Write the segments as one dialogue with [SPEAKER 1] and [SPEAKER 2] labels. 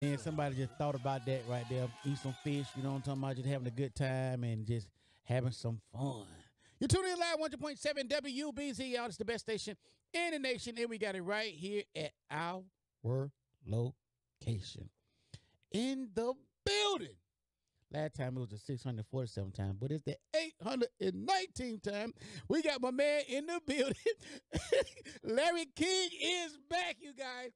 [SPEAKER 1] And somebody just thought about that right there. Eat some fish, you know what I'm talking about? Just having a good time and just having some fun. You're tuning in live 100.7 WBZ, y'all. It's the best station in the nation, and we got it right here at our location. In the building. Last time it was the 647th time, but it's the 819th time. We got my man in the building. Larry King is back, you guys.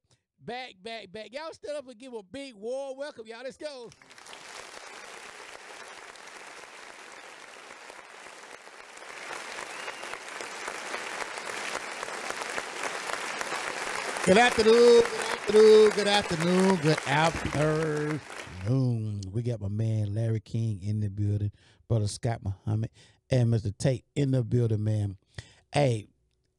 [SPEAKER 1] Back, back, back. Y'all stand up and give a big warm welcome, y'all. Let's go. Good afternoon, good afternoon, good afternoon. We got my man Larry King in the building, brother Scott Muhammad, and Mr. Tate in the building, man. Hey,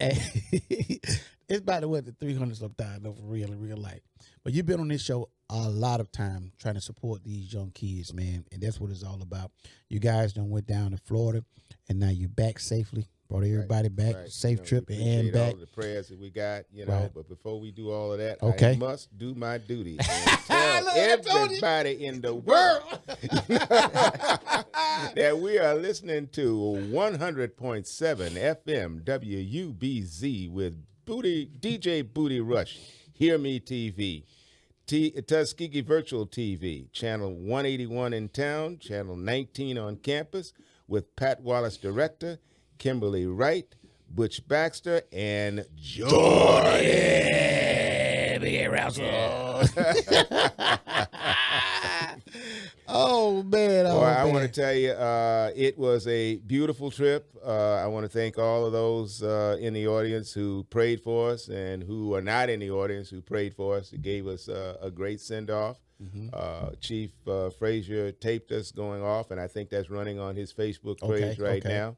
[SPEAKER 1] it's about to what the 300 sometimes, though, for real in real life. But you've been on this show a lot of time trying to support these young kids, man, and that's what it's all about. You guys done went down to Florida, and now you're back safely. Brought everybody back, safe trip and back.
[SPEAKER 2] All the prayers that we got,
[SPEAKER 1] Right.
[SPEAKER 2] But before we do all of that,
[SPEAKER 1] Okay.
[SPEAKER 2] I must do my duty and tell everybody in the world that we are listening to 100.7 FM WUBZ with DJ Booty Rush, Hear Me TV, Tuskegee Virtual TV, channel 181 in town, channel 19 on campus, with Pat Wallace, director, Kimberly Wright, Butch Baxter, and Jordan.
[SPEAKER 1] Big Oh, man. Oh,
[SPEAKER 2] Boy, I
[SPEAKER 1] man.
[SPEAKER 2] want to tell you, it was a beautiful trip. I want to thank all of those in the audience who prayed for us and who are not in the audience who prayed for us. It gave us a great send-off. Chief Frazier taped us going off, and I think that's running on his Facebook page right now.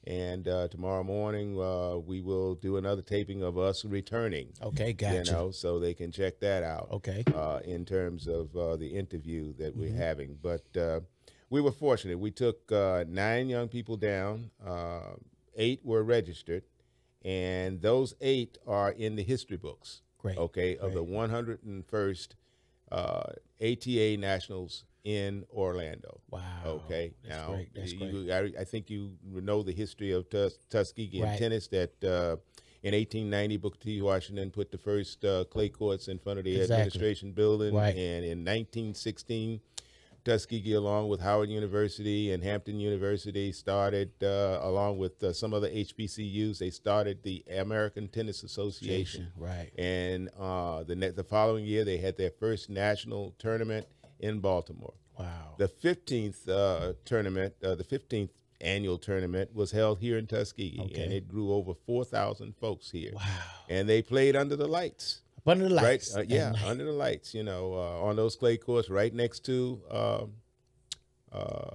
[SPEAKER 2] And tomorrow morning, we will do another taping of us returning.
[SPEAKER 1] Okay, gotcha.
[SPEAKER 2] So they can check that out.
[SPEAKER 1] Okay.
[SPEAKER 2] In terms of the interview that we're having. But we were fortunate. We took 9 young people down. 8 were registered. And those 8 are in the history books.
[SPEAKER 1] Great.
[SPEAKER 2] Okay, of the 101st ATA Nationals in Orlando.
[SPEAKER 1] Wow.
[SPEAKER 2] Okay.
[SPEAKER 1] That's
[SPEAKER 2] Now,
[SPEAKER 1] great. That's great.
[SPEAKER 2] I think you know the history of Tuskegee and tennis, that in 1890, Booker T. Washington put the first clay courts in front of the administration building.
[SPEAKER 1] Right.
[SPEAKER 2] And in 1916, Tuskegee, along with Howard University and Hampton University, started, along with some other HBCUs, they started the American Tennis Association.
[SPEAKER 1] Right.
[SPEAKER 2] And the following year, they had their first national tournament in Baltimore.
[SPEAKER 1] Wow.
[SPEAKER 2] The 15th tournament, the 15th annual tournament was held here in Tuskegee, and it grew over 4,000 folks here.
[SPEAKER 1] Wow.
[SPEAKER 2] And they played under the lights.
[SPEAKER 1] Under the lights.
[SPEAKER 2] Right? Under the lights, on those clay courts right next to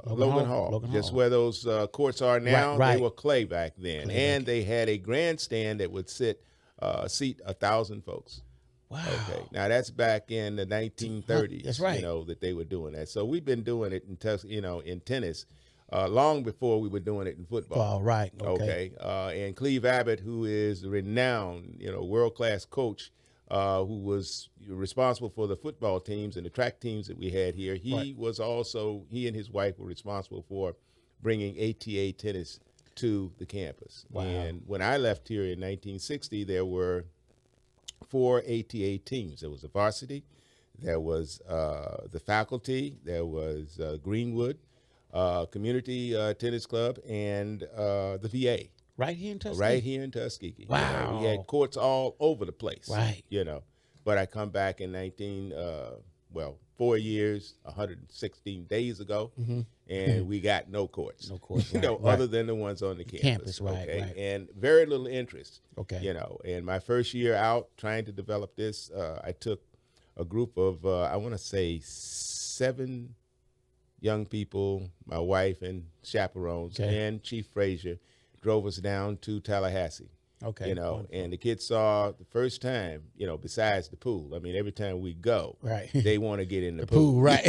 [SPEAKER 2] Logan Hall. Just where those courts are now,
[SPEAKER 1] Right.
[SPEAKER 2] They were clay back then. And they had a grandstand that would seat 1,000 folks.
[SPEAKER 1] Wow.
[SPEAKER 2] Okay. Now that's back in the 1930s.
[SPEAKER 1] That's right.
[SPEAKER 2] That they were doing that. So we've been doing it in tennis long before we were doing it in football.
[SPEAKER 1] All right. Okay.
[SPEAKER 2] And Cleve Abbott, who is a renowned, world-class coach, who was responsible for the football teams and the track teams that we had here. He and his wife were responsible for bringing ATA tennis to the campus.
[SPEAKER 1] Wow.
[SPEAKER 2] And when I left here in 1960, there were 4 ATA teams. There was the varsity, there was the faculty, there was Greenwood Community Tennis Club, and the VA.
[SPEAKER 1] Right here in Tuskegee?
[SPEAKER 2] Right here in Tuskegee.
[SPEAKER 1] Wow.
[SPEAKER 2] We had courts all over the place.
[SPEAKER 1] Right.
[SPEAKER 2] But I come back in 4 years, 116 days ago, and we got no courts.
[SPEAKER 1] No courts,
[SPEAKER 2] other than the ones on the campus.
[SPEAKER 1] Right.
[SPEAKER 2] And very little interest.
[SPEAKER 1] Okay.
[SPEAKER 2] And my first year out trying to develop this, I took a group of, I want to say 7 young people, my wife and chaperones, and Chief Frazier, drove us down to Tallahassee.
[SPEAKER 1] Okay.
[SPEAKER 2] And the kids saw the first time, besides the pool. I mean, every time we go,
[SPEAKER 1] right,
[SPEAKER 2] they want to get in the
[SPEAKER 1] pool. Right.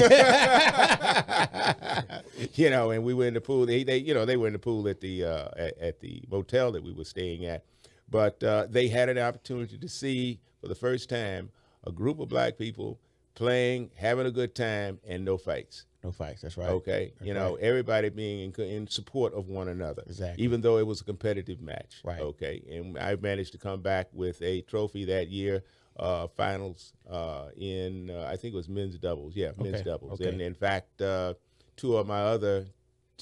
[SPEAKER 2] And we were in the pool. They were in the pool at the motel that we were staying at. But they had an opportunity to see for the first time a group of black people playing, having a good time, and no fights.
[SPEAKER 1] No fights. That's right.
[SPEAKER 2] Okay,
[SPEAKER 1] That's
[SPEAKER 2] you know,
[SPEAKER 1] right.
[SPEAKER 2] everybody being in support of one another.
[SPEAKER 1] Exactly.
[SPEAKER 2] Even though it was a competitive match.
[SPEAKER 1] Right.
[SPEAKER 2] Okay, and I managed to come back with a trophy that year, finals in I think it was men's doubles. Yeah, men's doubles.
[SPEAKER 1] Okay.
[SPEAKER 2] And in fact, two of my other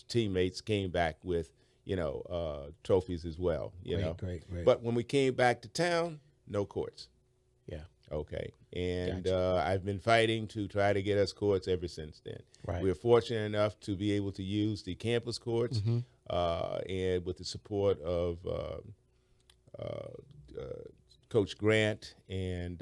[SPEAKER 2] teammates came back with trophies as well. You know,
[SPEAKER 1] Great.
[SPEAKER 2] But when we came back to town, no courts.
[SPEAKER 1] Yeah.
[SPEAKER 2] Okay. And
[SPEAKER 1] Gotcha.
[SPEAKER 2] I've been fighting to try to get us courts ever since then.
[SPEAKER 1] Right.
[SPEAKER 2] We're fortunate enough to be able to use the campus courts, and with the support of Coach Grant and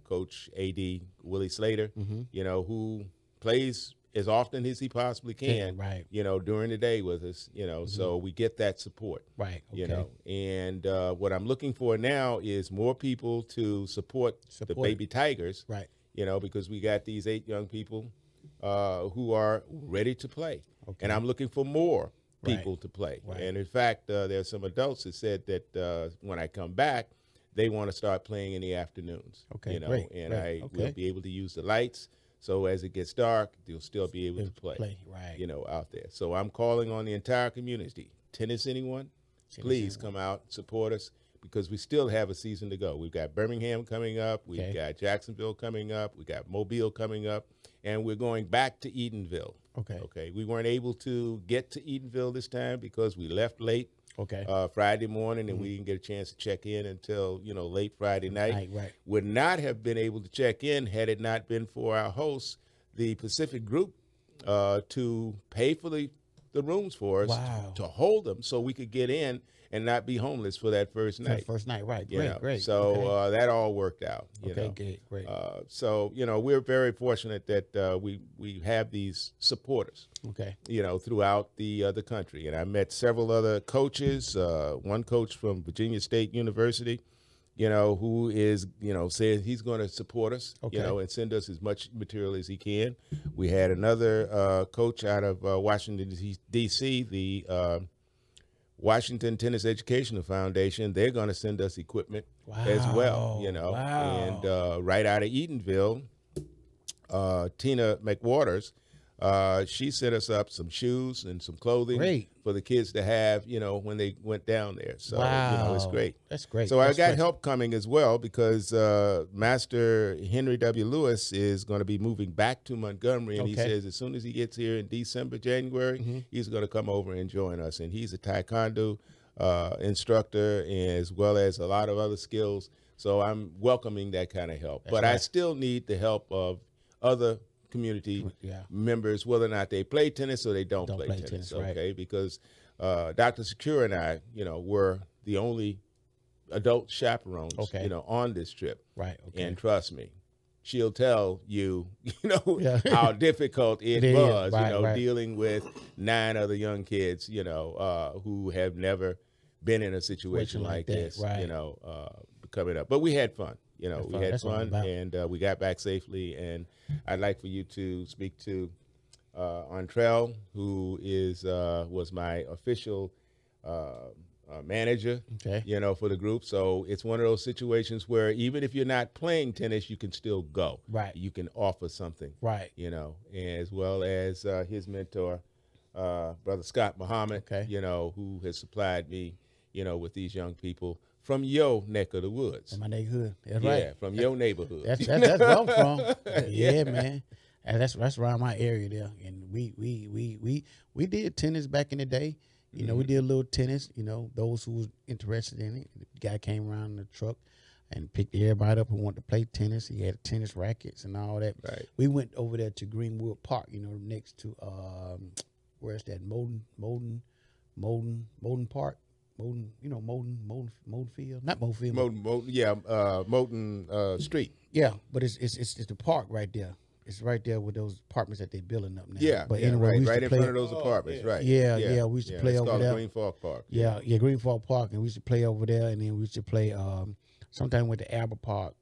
[SPEAKER 2] Coach A.D. Willie Slater, who plays as often as he possibly can,
[SPEAKER 1] right.
[SPEAKER 2] During the day with us, so we get that support.
[SPEAKER 1] Right. Okay.
[SPEAKER 2] And what I'm looking for now is more people to support the Baby Tigers,
[SPEAKER 1] right?
[SPEAKER 2] Because we got these 8 young people who are ready to play, and I'm looking for more people to play.
[SPEAKER 1] Right.
[SPEAKER 2] And in fact, there's some adults that said that when I come back, they want to start playing in the afternoons.
[SPEAKER 1] Okay,
[SPEAKER 2] great. And I will be able to use the lights. So as it gets dark, they'll still be able to play,
[SPEAKER 1] right.
[SPEAKER 2] Out there. So I'm calling on the entire community. Tennis, anyone? Please come out, support us, because we still have a season to go. We've got Birmingham coming up. We've got Jacksonville coming up. We got Mobile coming up. And we're going back to Edenville. Okay. We weren't able to get to Edenville this time because we left late. Friday morning, and we didn't get a chance to check in until late Friday night.
[SPEAKER 1] Right.
[SPEAKER 2] Would not have been able to check in had it not been for our hosts, the Pacific Group, to pay for the rooms for us to hold them so we could get in and not be homeless for that first night.
[SPEAKER 1] Right. Great.
[SPEAKER 2] So that all worked out.
[SPEAKER 1] Great.
[SPEAKER 2] So we're very fortunate that we have these supporters. Throughout the country, and I met several other coaches. One coach from Virginia State University, who is says he's going to support us, and send us as much material as he can. We had another coach out of Washington D.C., the Washington Tennis Educational Foundation. They're going to send us equipment as well, and right out of Edenville, Tina McWaters, she set us up some shoes and some clothing for the kids to have, when they went down there. So, it's great.
[SPEAKER 1] That's great.
[SPEAKER 2] So I got help coming as well because Master Henry W. Lewis is going to be moving back to Montgomery. And he says as soon as he gets here in December, January, he's going to come over and join us. And he's a taekwondo instructor as well as a lot of other skills. So I'm welcoming that kind of help. But I still need the help of other community members, whether or not they play tennis or they don't play tennis, because Dr. Secure and I, were the only adult chaperones, on this trip. And trust me, she'll tell you, how difficult it was, dealing with 9 other young kids, who have never been in a situation like this, coming up. But we had fun. We had fun, and we got back safely. And I'd like for you to speak to Antrell, who was my official manager, for the group. So it's one of those situations where even if you're not playing tennis, you can still go. You can offer something. As well as his mentor, Brother Scott Muhammad, who has supplied me, with these young people from your neck of the woods.
[SPEAKER 1] From my neighborhood. That's right.
[SPEAKER 2] From your neighborhood.
[SPEAKER 1] That's where I'm from. Yeah, man. And that's around my area there. And we did tennis back in the day. We did a little tennis, those who was interested in it. The guy came around in the truck and picked everybody up who wanted to play tennis. He had tennis rackets and all that. We went over there to Greenwood Park, next to where's that? Moulton Park. Moulton Field, not Moulton Field.
[SPEAKER 2] Moulton Street.
[SPEAKER 1] Yeah, but it's the park right there. It's right there with those apartments that they're building up now.
[SPEAKER 2] Yeah,
[SPEAKER 1] but
[SPEAKER 2] anyway, right in front of those apartments, right?
[SPEAKER 1] Yeah. We used to play over there.
[SPEAKER 2] Green Fork Park.
[SPEAKER 1] Yeah, Green Fork Park, and we used to play over there, and then we used to play. Sometimes we went to Albert Park,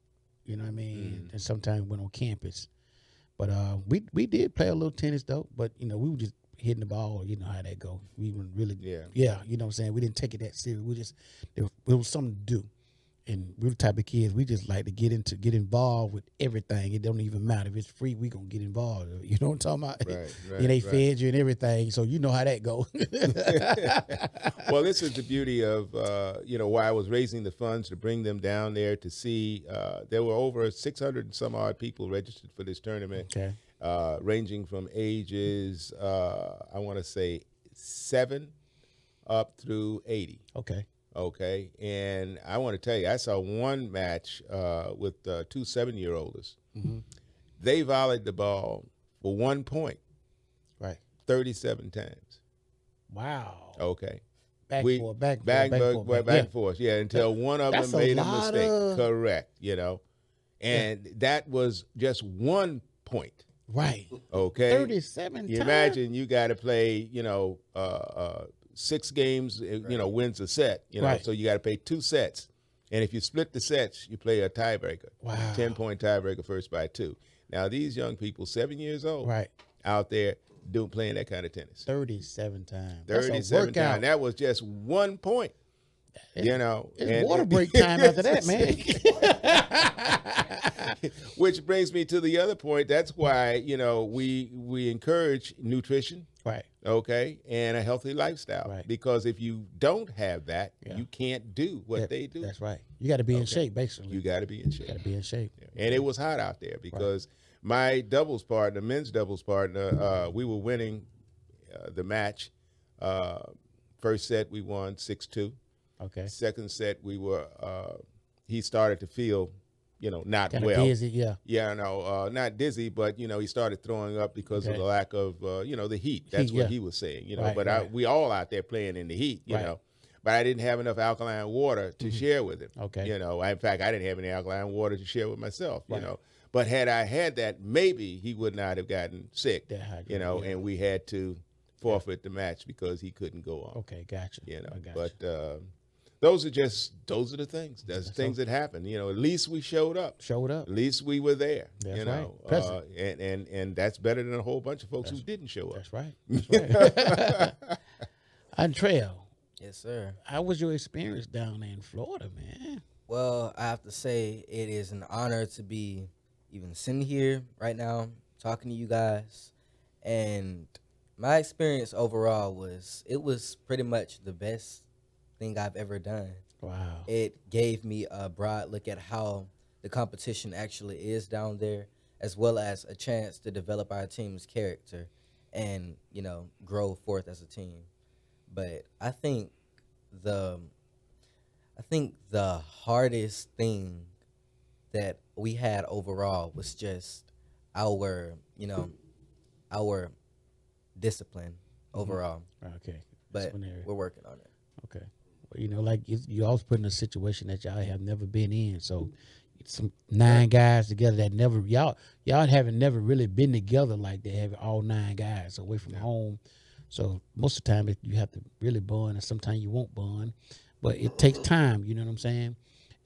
[SPEAKER 1] you know what I mean, and sometimes we went on campus. But we did play a little tennis though. But we were just hitting the ball, you know how that go. We were really, you know what I'm saying? We didn't take it that serious. It was something to do. and we're the type of kids, we just like to get involved with everything. It don't even matter if it's free. We gonna get involved. You know what I'm talking about?
[SPEAKER 2] Right.
[SPEAKER 1] And they fed you and everything, so you know how that goes.
[SPEAKER 2] Well, this is the beauty of why I was raising the funds to bring them down there to see. There were over 600 and some odd people registered for this tournament,
[SPEAKER 1] Okay.
[SPEAKER 2] ranging from ages I want to say 7 up through 80.
[SPEAKER 1] Okay.
[SPEAKER 2] Okay, and I want to tell you, I saw one match with 2 7-year-olds.
[SPEAKER 1] Mm-hmm.
[SPEAKER 2] They volleyed the ball for 1 point,
[SPEAKER 1] Right.
[SPEAKER 2] 37 times.
[SPEAKER 1] Wow.
[SPEAKER 2] Okay.
[SPEAKER 1] Back
[SPEAKER 2] We-
[SPEAKER 1] forth, back
[SPEAKER 2] Back
[SPEAKER 1] forth.
[SPEAKER 2] and forth, yeah, until one of
[SPEAKER 1] That's
[SPEAKER 2] them
[SPEAKER 1] a
[SPEAKER 2] made a
[SPEAKER 1] lot
[SPEAKER 2] mistake.
[SPEAKER 1] of-
[SPEAKER 2] Correct, and that was just 1 point.
[SPEAKER 1] Right.
[SPEAKER 2] Okay,
[SPEAKER 1] 37
[SPEAKER 2] you
[SPEAKER 1] times.
[SPEAKER 2] imagine you got to play, 6 games, wins a set,
[SPEAKER 1] Right.
[SPEAKER 2] so you got to play 2 sets. And if you split the sets, you play a tiebreaker.
[SPEAKER 1] Wow.
[SPEAKER 2] 10-point tiebreaker first by 2. Now, these young people, 7 years old,
[SPEAKER 1] Right.
[SPEAKER 2] out there playing that kind of tennis.
[SPEAKER 1] 37 times. That's a
[SPEAKER 2] 37
[SPEAKER 1] workout.
[SPEAKER 2] times. That was just 1 point.
[SPEAKER 1] It's
[SPEAKER 2] and
[SPEAKER 1] water break time after that, man.
[SPEAKER 2] Which brings me to the other point. That's why, we encourage nutrition,
[SPEAKER 1] Right.
[SPEAKER 2] okay, and a healthy lifestyle.
[SPEAKER 1] Right.
[SPEAKER 2] Because if you don't have that,
[SPEAKER 1] Yeah.
[SPEAKER 2] you can't do what they do.
[SPEAKER 1] That's right. You got to be in shape, basically.
[SPEAKER 2] You got to be in shape.
[SPEAKER 1] got to be in shape.
[SPEAKER 2] And it was hot out there because my doubles partner, men's doubles partner, we were winning the match. First set, we won 6-2.
[SPEAKER 1] Okay.
[SPEAKER 2] Second set, we were, he started to feel, not
[SPEAKER 1] Kind of
[SPEAKER 2] well.
[SPEAKER 1] busy, yeah.
[SPEAKER 2] Yeah, no, not dizzy, but, he started throwing up because of
[SPEAKER 1] Okay.
[SPEAKER 2] the lack of, the heat. That's
[SPEAKER 1] Heat,
[SPEAKER 2] what
[SPEAKER 1] yeah.
[SPEAKER 2] he was saying,
[SPEAKER 1] Right,
[SPEAKER 2] but
[SPEAKER 1] right.
[SPEAKER 2] we all out there playing in the heat, you
[SPEAKER 1] Right.
[SPEAKER 2] know. But I didn't have enough alkaline water to share with him.
[SPEAKER 1] Okay.
[SPEAKER 2] In fact, I didn't have any alkaline water to share with myself,
[SPEAKER 1] Right.
[SPEAKER 2] But had I had that, maybe he would not have gotten sick,
[SPEAKER 1] Dehydrated, yeah.
[SPEAKER 2] and we had to forfeit the match because he couldn't go on.
[SPEAKER 1] Okay, gotcha. I got
[SPEAKER 2] But those are the things. That's things that happen. At least we showed up.
[SPEAKER 1] Showed up.
[SPEAKER 2] At least we were there.
[SPEAKER 1] That's right. Present.
[SPEAKER 2] And that's better than a whole bunch of folks who didn't show up.
[SPEAKER 1] That's right. That's right. Andrea,
[SPEAKER 3] Yes, sir.
[SPEAKER 1] how was your experience down there in Florida, man?
[SPEAKER 3] Well, I have to say it is an honor to be even sitting here right now talking to you guys. And my experience overall was pretty much the best thing I've ever done.
[SPEAKER 1] Wow.
[SPEAKER 3] It gave me a broad look at how the competition actually is down there, as well as a chance to develop our team's character and, grow forth as a team. But I think the hardest thing that we had overall was just our discipline overall.
[SPEAKER 1] Okay.
[SPEAKER 3] But
[SPEAKER 1] Disciplinary.
[SPEAKER 3] we're working on it.
[SPEAKER 1] Okay. Well, like you always put in a situation that y'all have never been in. So some 9 guys together that never y'all haven't never really been together like that, having all 9 guys away from home. So most of the time you have to really bond, and sometimes you won't bond. But it takes time, you know what I'm saying?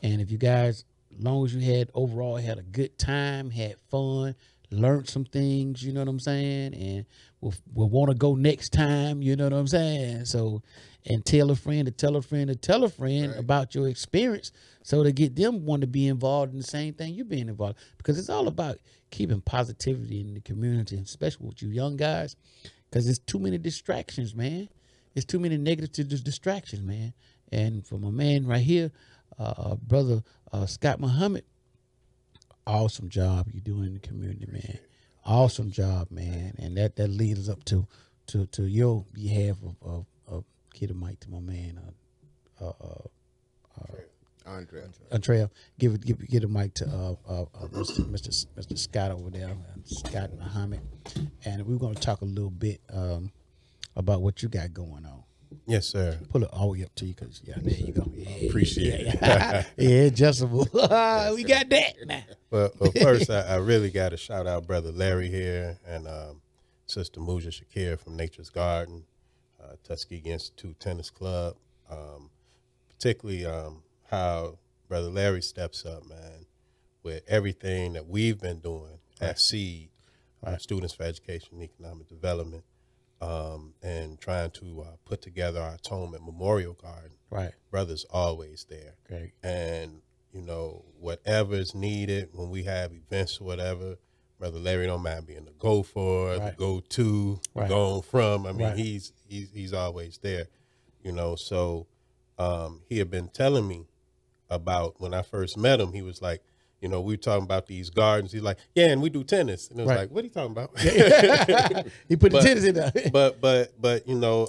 [SPEAKER 1] And if you guys, as long as you had a good time, had fun, learned some things, you know what I'm saying? And we'll want to go next time, you know what I'm saying? So, and tell a friend to tell a friend to tell a friend about your experience so to get them want to be involved in the same thing you're being involved. Because it's all about keeping positivity in the community, especially with you young guys, because there's too many distractions, man. It's too many negative distractions, man. And for my man right here, brother Scott Muhammad, awesome job you doing in the community, man. Awesome job, man. And that leads us up to your behalf of Kid a mic to my man, Andrea. Give a mic to Mr. Scott over there, Scott Muhammad, and we're gonna talk a little bit about what you got going on.
[SPEAKER 4] Yes, sir.
[SPEAKER 1] Pull it all the way up to you, cause there you go. Yeah,
[SPEAKER 4] Appreciate it.
[SPEAKER 1] yeah, adjustable. We got that now.
[SPEAKER 4] Well, first, I really got to shout out Brother Larry here and Sister Muja Shakir from Nature's Garden, Tuskegee Institute Tennis Club. Particularly how Brother Larry steps up, man, with everything that we've been doing at SEED, Students for Education and Economic Development, and trying to put together our Atonement Memorial Garden.
[SPEAKER 1] Right.
[SPEAKER 4] Brother's always there.
[SPEAKER 1] Great.
[SPEAKER 4] And you know, whatever is needed when we have events or whatever. Brother Larry don't mind being the go for, the go to, going from. I mean, he's always there, you know. So he had been telling me about when I first met him. He was like, you know, we were talking about these gardens. He's like, yeah, and we do tennis. And it was like, what are you talking about?
[SPEAKER 1] He put the tennis in there.
[SPEAKER 4] but you know,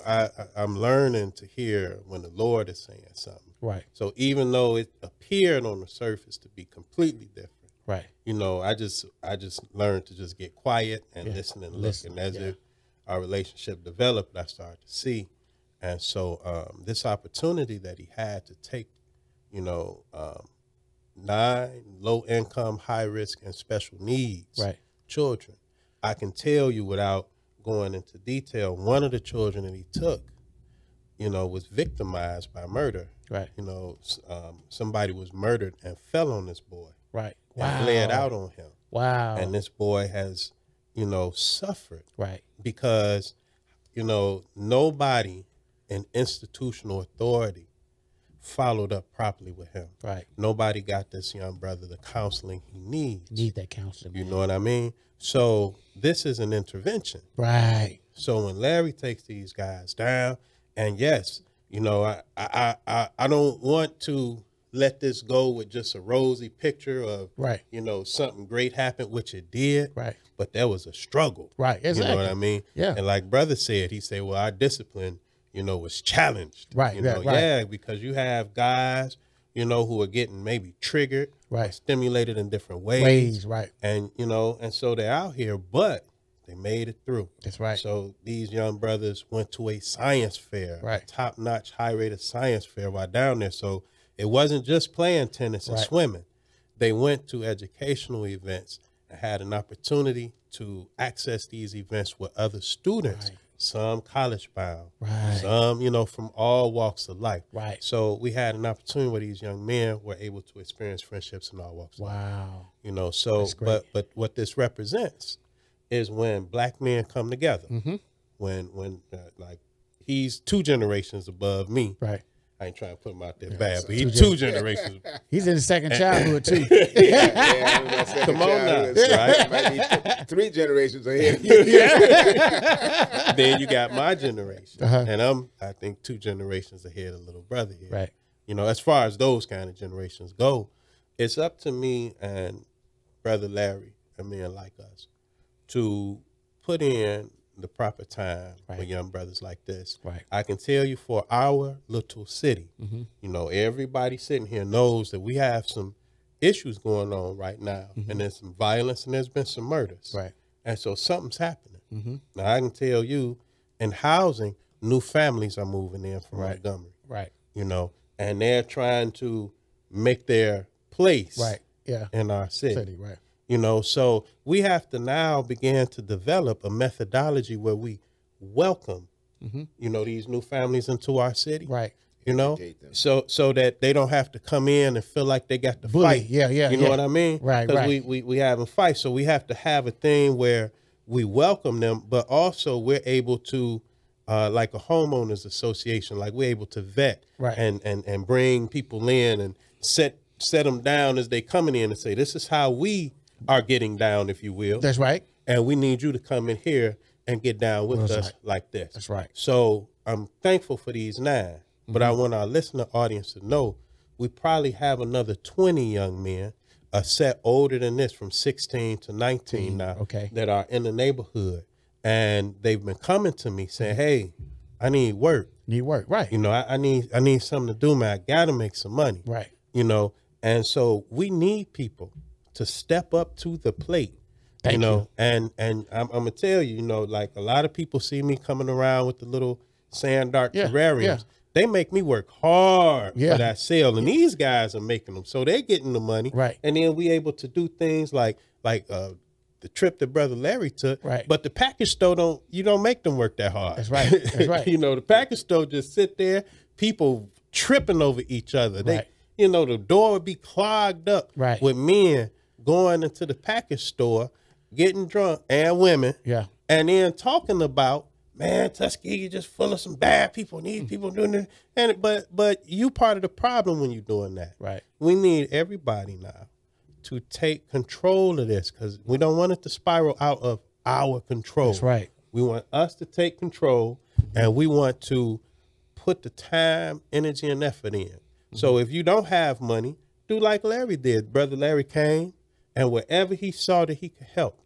[SPEAKER 4] I'm learning to hear when the Lord is saying something.
[SPEAKER 1] Right.
[SPEAKER 4] So even though it appeared on the surface to be completely different,
[SPEAKER 1] right.
[SPEAKER 4] You know, I just learned to just get quiet and listen and look. And as our relationship developed, I started to see. And so this opportunity that he had to take, you know, 9 low-income, high-risk, and special needs children. I can tell you without going into detail, one of the children that he took, you know, was victimized by murder.
[SPEAKER 1] Right.
[SPEAKER 4] You know, somebody was murdered and fell on this boy.
[SPEAKER 1] Right.
[SPEAKER 4] And bled out on him.
[SPEAKER 1] Wow.
[SPEAKER 4] And this boy has, you know, suffered.
[SPEAKER 1] Right.
[SPEAKER 4] Because, you know, nobody in institutional authority followed up properly with him.
[SPEAKER 1] Right.
[SPEAKER 4] Nobody got this young brother the counseling he needs.
[SPEAKER 1] Need that counseling.
[SPEAKER 4] You know what I mean? So this is an intervention.
[SPEAKER 1] Right.
[SPEAKER 4] So when Larry takes these guys down, and yes, you know, I don't want to let this go with just a rosy picture of, you know, something great happened, which it did.
[SPEAKER 1] Right.
[SPEAKER 4] But there was a struggle.
[SPEAKER 1] Right. Exactly.
[SPEAKER 4] You know what I mean?
[SPEAKER 1] Yeah.
[SPEAKER 4] And like brother said, he said, well, our discipline, you know, was challenged.
[SPEAKER 1] Right.
[SPEAKER 4] You know, yeah, because you have guys, you know, who are getting maybe triggered, or stimulated in different ways.
[SPEAKER 1] Right.
[SPEAKER 4] And, you know, and so they're out here, but they made it through.
[SPEAKER 1] That's right.
[SPEAKER 4] So these young brothers went to a science fair, a top-notch, high-rated science fair while down there. So it wasn't just playing tennis and swimming. They went to educational events and had an opportunity to access these events with other students, some college bound, some, you know, from all walks of life.
[SPEAKER 1] Right.
[SPEAKER 4] So we had an opportunity where these young men were able to experience friendships in all walks of life.
[SPEAKER 1] Wow.
[SPEAKER 4] You know, so, but what this represents is when black men come together. When like, he's 2 generations above me.
[SPEAKER 1] Right.
[SPEAKER 4] I ain't trying to put him out there bad, but he's 2 generations.
[SPEAKER 1] He's in his second childhood too.
[SPEAKER 4] Come on now, right?
[SPEAKER 2] Might be 3 generations ahead.
[SPEAKER 4] Then you got my generation, and I'm, I think, 2 generations ahead of little brother here.
[SPEAKER 1] Right.
[SPEAKER 4] You know, as far as those kind of generations go, it's up to me and brother Larry and men like us to put in the proper time for young brothers like this.
[SPEAKER 1] Right.
[SPEAKER 4] I can tell you, for our little city, you know, everybody sitting here knows that we have some issues going on right now, and there's some violence and there's been some murders.
[SPEAKER 1] Right.
[SPEAKER 4] And so something's happening. Now I can tell you, in housing, new families are moving in from Montgomery.
[SPEAKER 1] Right.
[SPEAKER 4] You know, and they're trying to make their place in our city.
[SPEAKER 1] Right.
[SPEAKER 4] You know, so we have to now begin to develop a methodology where we welcome, you know, these new families into our city.
[SPEAKER 1] Right.
[SPEAKER 4] You know, so that they don't have to come in and feel like they got to fight.
[SPEAKER 1] Yeah.
[SPEAKER 4] You know what I mean?
[SPEAKER 1] Right.
[SPEAKER 4] Because we have them fight. So we have to have a thing where we welcome them, but also we're able to, like a homeowners association, like we're able to vet and bring people in and set them down as they coming in and say, this is how we are getting down, if you will.
[SPEAKER 1] That's right.
[SPEAKER 4] And we need you to come in here and get down with us like this.
[SPEAKER 1] That's right.
[SPEAKER 4] So I'm thankful for these 9, but I want our listener audience to know we probably have another 20 young men, a set older than this, from 16 to 19 now, that are in the neighborhood. And they've been coming to me saying, hey, I need work.
[SPEAKER 1] Need work, right.
[SPEAKER 4] You know, I need something to do, man. I got to make some money.
[SPEAKER 1] Right.
[SPEAKER 4] You know, and so we need people to step up to the plate, you know, and I'm gonna tell you, you know, like a lot of people see me coming around with the little sand dart terrariums. They make me work hard for that sale, and these guys are making them, so they're getting the money, and then we able to do things like the trip that brother Larry took, but the package store don't make them work that hard.
[SPEAKER 1] That's right. That's right.
[SPEAKER 4] You know, the package store just sit there, people tripping over each other. They, you know, the door would be clogged up with men going into the package store, getting drunk, and women, and then talking about man, Tuskegee just full of some bad people. These people doing it, and but you part of the problem when you're doing that.
[SPEAKER 1] Right.
[SPEAKER 4] We need everybody now to take control of this because we don't want it to spiral out of our control.
[SPEAKER 1] That's right.
[SPEAKER 4] We want us to take control, and we want to put the time, energy, and effort in. So if you don't have money, do like Larry did. Brother Larry came, and wherever he saw that he could help,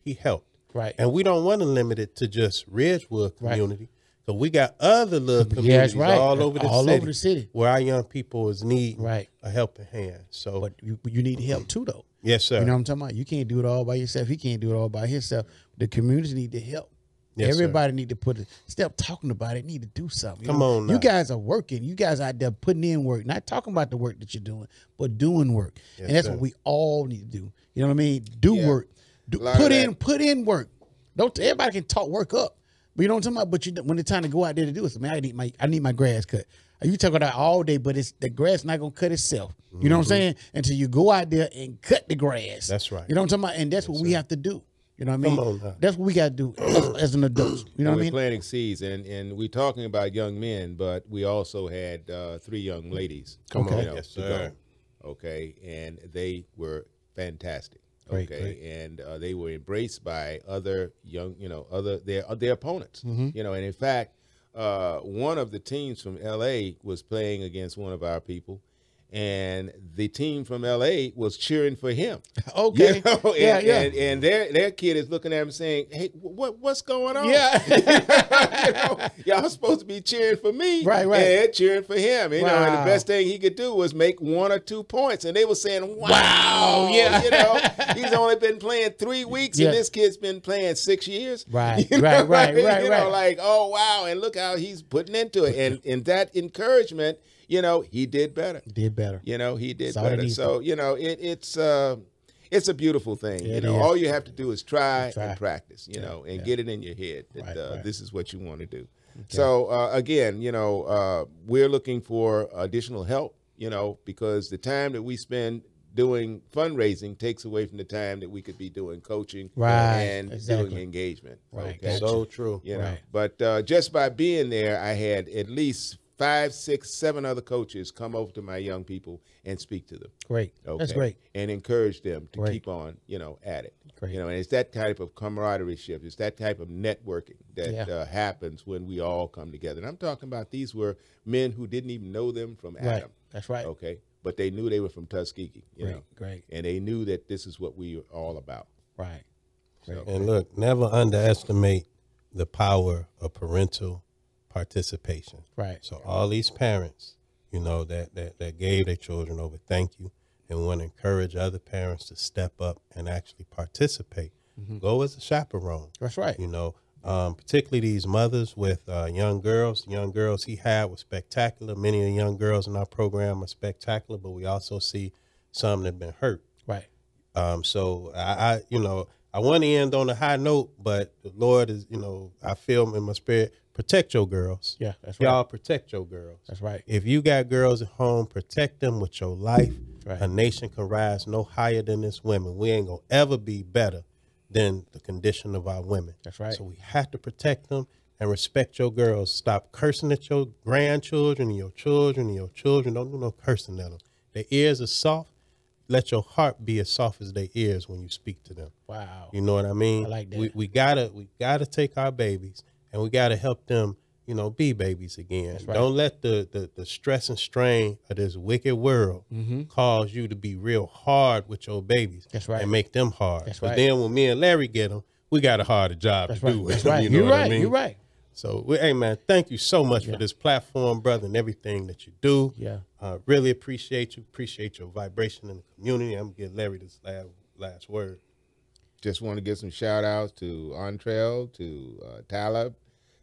[SPEAKER 4] he helped.
[SPEAKER 1] Right.
[SPEAKER 4] And we don't want to limit it to just Ridgewood community. So we got other little communities
[SPEAKER 1] Yeah, that's right.
[SPEAKER 4] all over the
[SPEAKER 1] All
[SPEAKER 4] city.
[SPEAKER 1] over the city.
[SPEAKER 4] Where our young people is need
[SPEAKER 1] Right.
[SPEAKER 4] a helping hand. So
[SPEAKER 1] But you need help too, though.
[SPEAKER 4] yes, sir.
[SPEAKER 1] You know what I'm talking about? You can't do it all by yourself. He can't do it all by himself. The community need to help.
[SPEAKER 4] Yes,
[SPEAKER 1] Everybody need to put it. Instead talking about it, need to do something.
[SPEAKER 4] Come on now.
[SPEAKER 1] You guys are working. You guys out there putting in work. Not talking about the work that you're doing, but doing work.
[SPEAKER 4] Yes,
[SPEAKER 1] and that's
[SPEAKER 4] sir.
[SPEAKER 1] what we all need to do. You know what I mean? Do
[SPEAKER 2] Yeah.
[SPEAKER 1] work.
[SPEAKER 2] A lot of
[SPEAKER 1] Put in work. Don't everybody can talk work up. But you know what I'm talking about? But when it's time to go out there to do it, man, I need my grass cut. You talk about that all day, but it's the grass not gonna cut itself. You know what I'm saying? Until you go out there and cut the grass.
[SPEAKER 4] That's right.
[SPEAKER 1] You know what I'm talking about? And that's what we have to do. You know what I mean?
[SPEAKER 4] Come on now.
[SPEAKER 1] That's what we got to do as an adult. You know
[SPEAKER 2] And
[SPEAKER 1] what I
[SPEAKER 2] we're
[SPEAKER 1] mean?
[SPEAKER 2] planting seeds, and we're talking about young men, but we also had 3 young ladies.
[SPEAKER 4] Come
[SPEAKER 1] Okay.
[SPEAKER 4] on, yes,
[SPEAKER 2] to
[SPEAKER 4] sir.
[SPEAKER 2] go. Okay, and they were fantastic.
[SPEAKER 1] Great,
[SPEAKER 2] Okay,
[SPEAKER 1] great.
[SPEAKER 2] and they were embraced by other young, their opponents.
[SPEAKER 1] Mm-hmm.
[SPEAKER 2] And in fact, one of the teams from L.A. was playing against one of our people, and the team from L.A. was cheering for him.
[SPEAKER 1] Okay.
[SPEAKER 2] You know, and,
[SPEAKER 1] Yeah, yeah.
[SPEAKER 2] And their kid is looking at him saying, "Hey, what's going on?
[SPEAKER 1] Yeah.
[SPEAKER 2] You know, y'all supposed to be cheering for me,
[SPEAKER 1] Right.
[SPEAKER 2] And they're cheering for him. You know, and
[SPEAKER 1] Wow.
[SPEAKER 2] the best thing he could do was make 1 or 2 points, and they were saying, "Wow,
[SPEAKER 1] Wow, yeah.
[SPEAKER 2] You know, he's only been playing 3 weeks,
[SPEAKER 1] Yeah.
[SPEAKER 2] and this kid's been playing 6 years.
[SPEAKER 1] Right,
[SPEAKER 2] You know,
[SPEAKER 1] right.
[SPEAKER 2] You know, like, oh wow, and look how he's putting into it, and in that encouragement, you know, he did better.
[SPEAKER 1] Did better.
[SPEAKER 2] You know, he did
[SPEAKER 1] That's all it
[SPEAKER 2] better.
[SPEAKER 1] needs
[SPEAKER 2] So, you know, it's a beautiful thing.
[SPEAKER 1] Yeah,
[SPEAKER 2] You
[SPEAKER 1] it
[SPEAKER 2] know,
[SPEAKER 1] is.
[SPEAKER 2] all you have to do is try
[SPEAKER 1] Try.
[SPEAKER 2] and practice, you know, and get it in your head that
[SPEAKER 1] Right.
[SPEAKER 2] this is what you want to do. So, again, you know, we're looking for additional help, you know, because the time that we spend doing fundraising takes away from the time that we could be doing coaching
[SPEAKER 1] Right.
[SPEAKER 2] and
[SPEAKER 1] Exactly.
[SPEAKER 2] doing engagement.
[SPEAKER 1] Right.
[SPEAKER 2] Okay.
[SPEAKER 4] So true.
[SPEAKER 2] You know,
[SPEAKER 1] Right.
[SPEAKER 2] but just by being there, I had at least 5, 6, 7 other coaches come over to my young people and speak to them.
[SPEAKER 1] Great.
[SPEAKER 2] Okay.
[SPEAKER 1] That's great.
[SPEAKER 2] And encourage them to
[SPEAKER 1] Great.
[SPEAKER 2] keep on, you know, at it.
[SPEAKER 1] Great.
[SPEAKER 2] You know, and it's that type of camaraderie shift. It's that type of networking that
[SPEAKER 1] Yeah.
[SPEAKER 2] happens when we all come together. And I'm talking about these were men who didn't even know them from
[SPEAKER 1] Right.
[SPEAKER 2] Adam.
[SPEAKER 1] That's right.
[SPEAKER 2] Okay. But they knew they were from Tuskegee, you know,
[SPEAKER 1] Great.
[SPEAKER 2] and they knew that this is what we were all about.
[SPEAKER 1] Right.
[SPEAKER 2] So,
[SPEAKER 4] And look, never underestimate the power of parental participation.
[SPEAKER 1] Right.
[SPEAKER 4] So all these parents, you know, that gave their children over, thank you, and want to encourage other parents to step up and actually participate. Go as a chaperone.
[SPEAKER 1] That's right.
[SPEAKER 4] You know, particularly these mothers with young girls. Young girls he had were spectacular. Many of the young girls in our program are spectacular, but we also see some that have been hurt.
[SPEAKER 1] Right.
[SPEAKER 4] So I you know, I want to end on a high note, but the Lord is, you know, I feel in my spirit, protect your girls.
[SPEAKER 1] Yeah. That's right.
[SPEAKER 4] Y'all protect your girls.
[SPEAKER 1] That's right.
[SPEAKER 4] If you got girls at home, protect them with your life.
[SPEAKER 1] Right.
[SPEAKER 4] A nation can rise no higher than its women. We ain't gonna ever be better than the condition of our women.
[SPEAKER 1] That's right.
[SPEAKER 4] So we have to protect them and respect your girls. Stop cursing at your grandchildren and your children and your children. Don't do no cursing at them. Their ears are soft. Let your heart be as soft as their ears when you speak to them.
[SPEAKER 1] Wow.
[SPEAKER 4] You know what I mean?
[SPEAKER 1] I like that.
[SPEAKER 4] We gotta take our babies and we gotta help them, you know, be babies again.
[SPEAKER 1] right.
[SPEAKER 4] Don't let the stress and strain of this wicked world cause you to be real hard with your babies.
[SPEAKER 1] That's right.
[SPEAKER 4] And make them hard.
[SPEAKER 1] That's
[SPEAKER 4] but
[SPEAKER 1] right.
[SPEAKER 4] then when me and Larry get them, we got a harder job
[SPEAKER 1] That's
[SPEAKER 4] to
[SPEAKER 1] right.
[SPEAKER 4] do with
[SPEAKER 1] That's
[SPEAKER 4] them.
[SPEAKER 1] right.
[SPEAKER 4] You know
[SPEAKER 1] You're
[SPEAKER 4] what I
[SPEAKER 1] right.
[SPEAKER 4] mean?
[SPEAKER 1] You're right.
[SPEAKER 4] So, hey, man, thank you so much for this platform, brother, and everything that you do.
[SPEAKER 1] Yeah.
[SPEAKER 4] Really appreciate you. Appreciate your vibration in the community. I'm going to give Larry this last word.
[SPEAKER 2] just want to give some shout outs to Entrell, to Talib,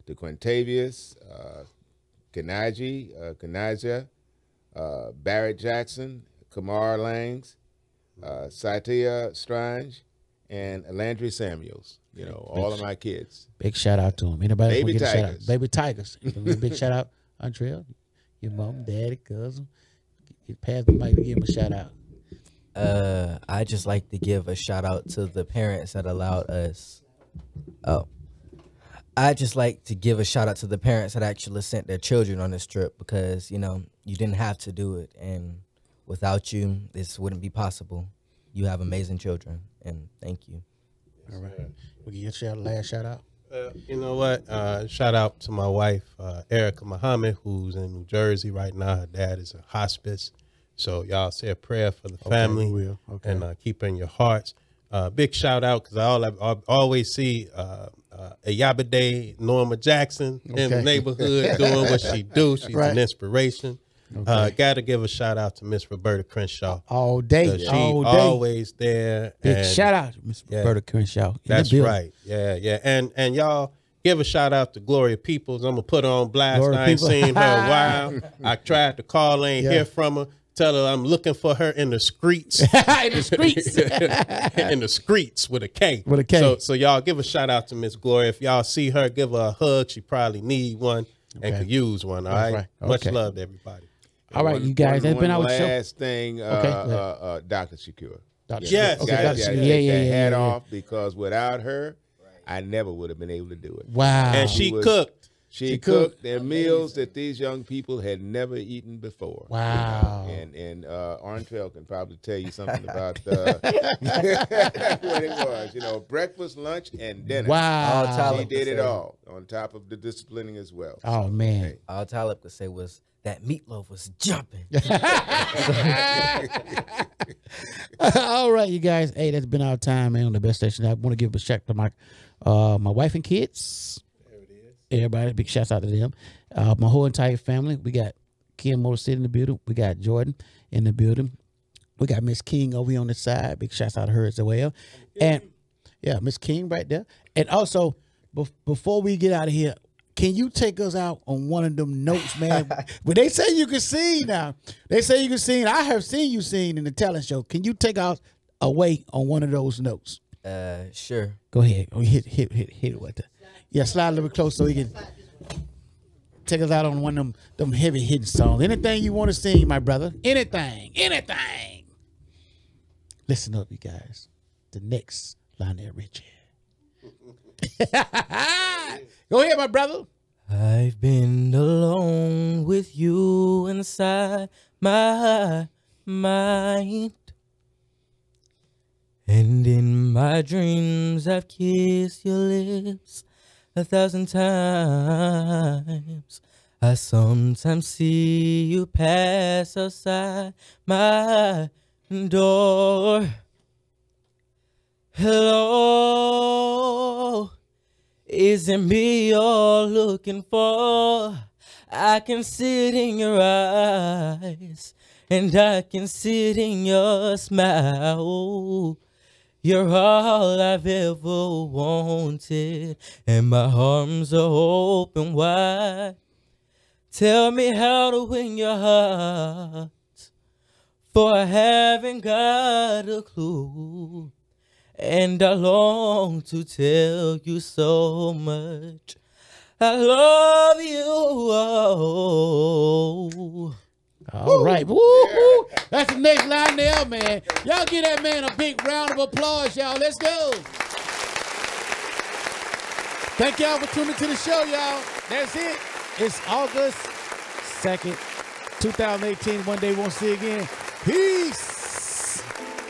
[SPEAKER 2] to Quintavious, Kanaja, Barrett Jackson, Kamar Langs, Satya Strange, and Landry Samuels. You know, all of my kids.
[SPEAKER 1] Big shout out to them. Anybody else
[SPEAKER 2] Baby
[SPEAKER 1] wanna get a shout out?
[SPEAKER 2] Tigers.
[SPEAKER 1] Baby Tigers. Give them a big shout out. Andrea, your mom, daddy, cousin. Get past the mic to give them a shout out.
[SPEAKER 3] I just like to give a shout out to the parents that allowed us. I'd just like to give a shout out to the parents that actually sent their children on this trip because, you know, you didn't have to do it. And without you, this wouldn't be possible. You have amazing children, and thank you.
[SPEAKER 1] All right. We can get your last shout out.
[SPEAKER 4] You know what? Shout out to my wife, Erica Muhammad, who's in New Jersey right now. Her dad is in hospice. So y'all say a prayer for the family
[SPEAKER 1] we will. Okay.
[SPEAKER 4] and keep in your hearts. Big shout out because I always see Ayabade Norma Jackson in the neighborhood doing what she do. She's
[SPEAKER 1] Right.
[SPEAKER 4] an inspiration.
[SPEAKER 1] Okay.
[SPEAKER 4] Got to give a shout out to Miss Roberta Crenshaw.
[SPEAKER 1] All day.
[SPEAKER 4] She
[SPEAKER 1] All day.
[SPEAKER 4] always there.
[SPEAKER 1] Big
[SPEAKER 4] and
[SPEAKER 1] shout out to Miss
[SPEAKER 4] Yeah.
[SPEAKER 1] Roberta Crenshaw. in the
[SPEAKER 4] That's
[SPEAKER 1] building.
[SPEAKER 4] right. Yeah, yeah. And y'all give a shout out to Gloria Peoples. I'm gonna put her on blast.
[SPEAKER 1] Gloria
[SPEAKER 4] I ain't
[SPEAKER 1] Peoples.
[SPEAKER 4] seen her a while. I tried to call, ain't hear from her. Tell her I'm looking for her in the streets.
[SPEAKER 1] In the streets.
[SPEAKER 4] In the streets with a K.
[SPEAKER 1] With a K.
[SPEAKER 4] So y'all give a shout out to Miss Gloria. If y'all see her, give her a hug. She probably need one and could use one. All right.
[SPEAKER 1] right.
[SPEAKER 4] Much
[SPEAKER 1] Okay.
[SPEAKER 4] love to everybody.
[SPEAKER 1] All right, you guys. That's been our show.
[SPEAKER 2] last thing, Dr. Shakur.
[SPEAKER 1] Dr.
[SPEAKER 4] Yes.
[SPEAKER 1] Okay,
[SPEAKER 2] Gotta
[SPEAKER 1] Dr.
[SPEAKER 2] take
[SPEAKER 1] Shakur.
[SPEAKER 2] that
[SPEAKER 1] Yeah.
[SPEAKER 2] hat off because without her, I never would have been able to do it.
[SPEAKER 1] Wow.
[SPEAKER 4] And she
[SPEAKER 2] was-
[SPEAKER 4] cooked.
[SPEAKER 2] She
[SPEAKER 1] cooked.
[SPEAKER 2] cooked their meals that these young people had never eaten before.
[SPEAKER 1] Wow.
[SPEAKER 2] And Arntrell can probably tell you something about what it was. You know, breakfast, lunch, and dinner.
[SPEAKER 1] Wow.
[SPEAKER 3] All talent.
[SPEAKER 2] She did it all on top of the disciplining as well.
[SPEAKER 1] Oh, man.
[SPEAKER 2] Hey.
[SPEAKER 3] All Talib could say was that meatloaf was jumping.
[SPEAKER 1] All right, you guys. Hey, that's been our time, man, on the best station. I want to give a shout to my wife and kids. Everybody, big shouts out to them. My whole entire family. We got Kim Motor City in the building. We got Jordan in the building. We got Miss King over here on the side. Big shouts out to her as well. And yeah, Miss King right there. And also, before we get out of here, can you take us out on one of them notes, man? But they say you can sing now. They say you can sing. I have seen you sing in the talent show. Can you take us away on one of those notes?
[SPEAKER 3] Sure.
[SPEAKER 1] Go ahead. Oh, hit it with that. Yeah, slide a little bit close so he can take us out on one of them heavy hitting songs. Anything you want to sing, my brother. Anything. Listen up, you guys. The next Lionel Richie. Go ahead, my brother.
[SPEAKER 3] I've been alone with you inside my mind. And in my dreams I've kissed your lips 1,000 times. I sometimes see you pass outside my door. Hello, is it me you're looking for? I can see it in your eyes, and I can see it in your smile. You're all I've ever wanted, and my arms are open wide. Tell me how to win your heart, for I haven't got a clue. And I long to tell you so much. I love you. Oh.
[SPEAKER 1] All right. Woo-hoo. That's the next Lionel, man. Y'all give that man a big round of applause, y'all. Let's go. Thank y'all for tuning to the show, y'all. That's it. It's August 2nd, 2018. One day we'll see you again. Peace.